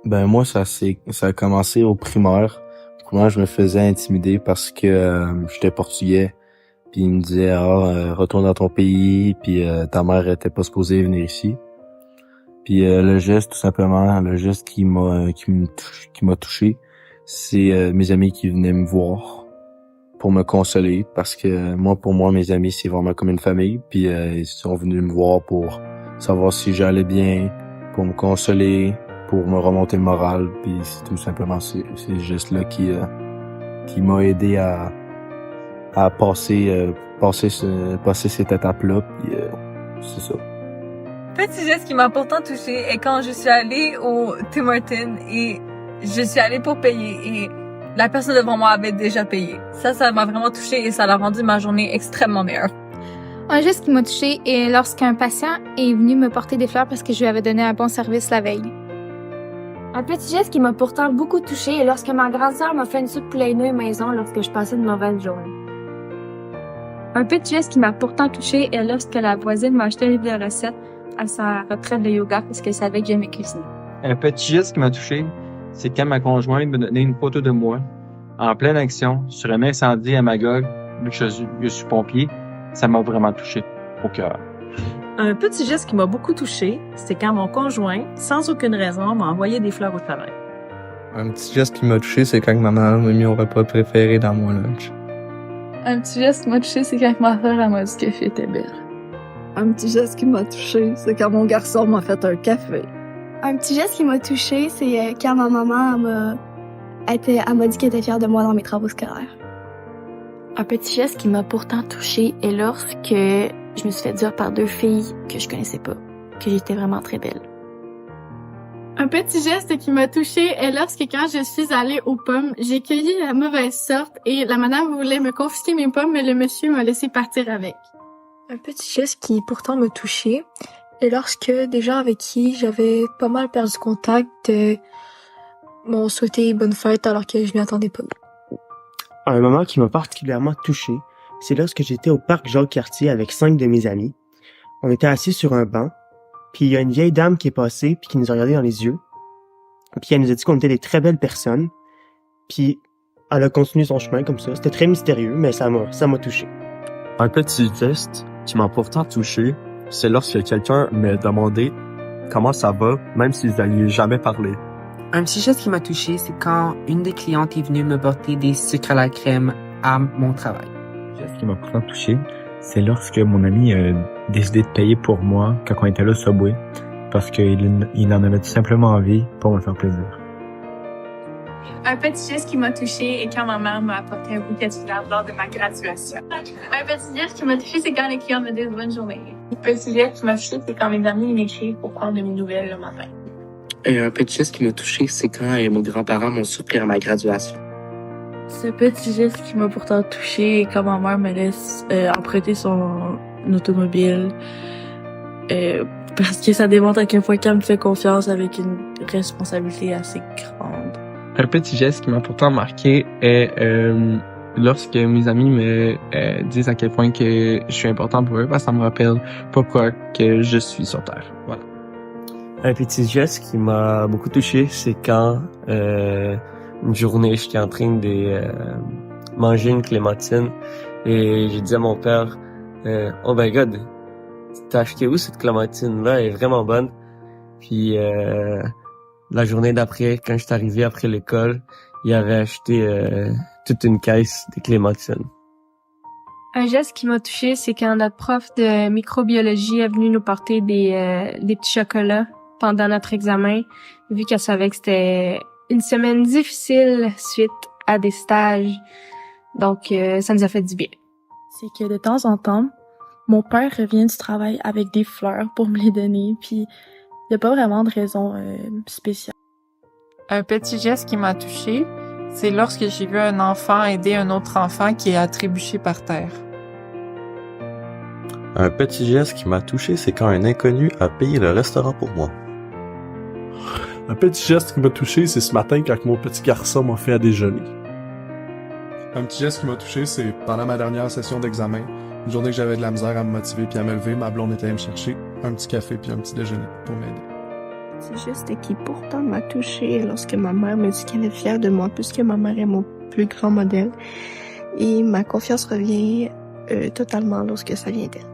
Ben moi ça a commencé au primaire. Au primaire, je me faisais intimider parce que j'étais portugais. Puis il me disait retourne dans ton pays, puis ta mère était pas supposée venir ici. Puis le geste, tout simplement, le geste qui m'a touché, c'est mes amis qui venaient me voir pour me consoler, parce que pour moi mes amis c'est vraiment comme une famille. Puis ils sont venus me voir pour savoir si j'allais bien, pour me consoler, pour me remonter le moral. Puis c'est tout simplement ces gestes-là qui m'a aidé à passer cette étape-là. Puis c'est ça. Petit geste qui m'a pourtant touchée est quand je suis allée au Tim Hortons et je suis allée pour payer et la personne devant moi avait déjà payé. Ça m'a vraiment touchée et ça a rendu ma journée extrêmement meilleure. Un geste qui m'a touchée est lorsqu'un patient est venu me porter des fleurs parce que je lui avais donné un bon service la veille. Un petit geste qui m'a pourtant beaucoup touchée est lorsque ma grande sœur m'a fait une soupe poulet nouilles maison lorsque je passais une mauvaise journée. Un petit geste qui m'a pourtant touchée est lorsque la voisine m'a acheté un livre de recettes à sa retraite de yoga parce qu'elle savait que j'aimais cuisiner. Un petit geste qui m'a touché, c'est quand ma conjointe me donnait une photo de moi en pleine action sur un incendie à Magog, vu que je suis pompier. Ça m'a vraiment touché au cœur. Un petit geste qui m'a beaucoup touché, c'est quand mon conjoint, sans aucune raison, m'a envoyé des fleurs au travail. Un petit geste qui m'a touché, c'est quand ma maman m'a mis mon repas préféré dans mon lunch. Un petit geste qui m'a touché, c'est quand ma sœur m'a dit que fille était belle. Un petit geste qui m'a touché, c'est quand mon garçon m'a fait un café. Un petit geste qui m'a touché, c'est quand ma maman m'a dit qu'elle était fière de moi dans mes travaux scolaires. Un petit geste qui m'a pourtant touchée est lorsque je me suis fait dire par deux filles que je connaissais pas, que j'étais vraiment très belle. Un petit geste qui m'a touchée est lorsque quand je suis allée aux pommes, j'ai cueilli la mauvaise sorte et la madame voulait me confisquer mes pommes, mais le monsieur m'a laissé partir avec. Un petit geste qui pourtant m'a touchée est lorsque des gens avec qui j'avais pas mal perdu contact m'ont souhaité bonne fête alors que je m'y attendais pas. Un moment qui m'a particulièrement touché, c'est lorsque j'étais au parc Jacques-Cartier avec 5 de mes amis. On était assis sur un banc, puis il y a une vieille dame qui est passée puis qui nous a regardé dans les yeux. Puis elle nous a dit qu'on était des très belles personnes. Puis elle a continué son chemin comme ça. C'était très mystérieux, mais ça m'a touché. Un petit geste qui m'a pourtant touché, c'est lorsque quelqu'un m'a demandé comment ça va, même s'ils n'allaient jamais parler. Un petit geste qui m'a touché, c'est quand une des clientes est venue me porter des sucres à la crème à mon travail. Un geste qui m'a pourtant touché, c'est lorsque mon ami a décidé de payer pour moi quand on était là au Subway, parce qu'il en avait tout simplement envie pour me faire plaisir. Un petit geste qui m'a touchée est quand ma mère m'a apporté un bouquet de fleurs lors de ma graduation. Un petit geste qui m'a touchée, c'est quand les clients me disent bonne journée. Un petit geste qui m'a touchée, c'est quand mes amis m'écrivent pour prendre de mes nouvelles le matin. Un petit geste qui m'a touché, c'est quand mes grands-parents m'ont surpris à ma graduation. Ce petit geste qui m'a pourtant touché quand ma mère me laisse emprunter son automobile parce que ça démontre à quel point qu'elle me fait confiance avec une responsabilité assez grande. Un petit geste qui m'a pourtant marqué est lorsque mes amis me disent à quel point que je suis important pour eux, parce que ça me rappelle pourquoi que je suis sur Terre. Voilà. Un petit geste qui m'a beaucoup touché, c'est quand une journée, j'étais en train de manger une clémentine et j'ai dit à mon père oh my god, t'as acheté où cette clémentine-là? Elle est vraiment bonne. Puis la journée d'après, quand je suis arrivé après l'école, il avait acheté toute une caisse de clémentines. Un geste qui m'a touchée, c'est quand notre prof de microbiologie est venu nous porter des petits chocolats pendant notre examen, vu qu'elle savait que c'était une semaine difficile suite à des stages. Donc, ça nous a fait du bien. C'est que de temps en temps, mon père revient du travail avec des fleurs pour me les donner, puis il n'y a pas vraiment de raison spéciale. Un petit geste qui m'a touchée, c'est lorsque j'ai vu un enfant aider un autre enfant qui est trébuché par terre. Un petit geste qui m'a touché, c'est quand un inconnu a payé le restaurant pour moi. Un petit geste qui m'a touché, c'est ce matin quand mon petit garçon m'a fait à déjeuner. Un petit geste qui m'a touché, c'est pendant ma dernière session d'examen, une journée que j'avais de la misère à me motiver puis à me lever, ma blonde était allée me chercher un petit café puis un petit déjeuner pour m'aider. petit geste qui pourtant m'a touchée lorsque ma mère me dit qu'elle est fière de moi puisque ma mère est mon plus grand modèle et ma confiance revient totalement lorsque ça vient d'elle.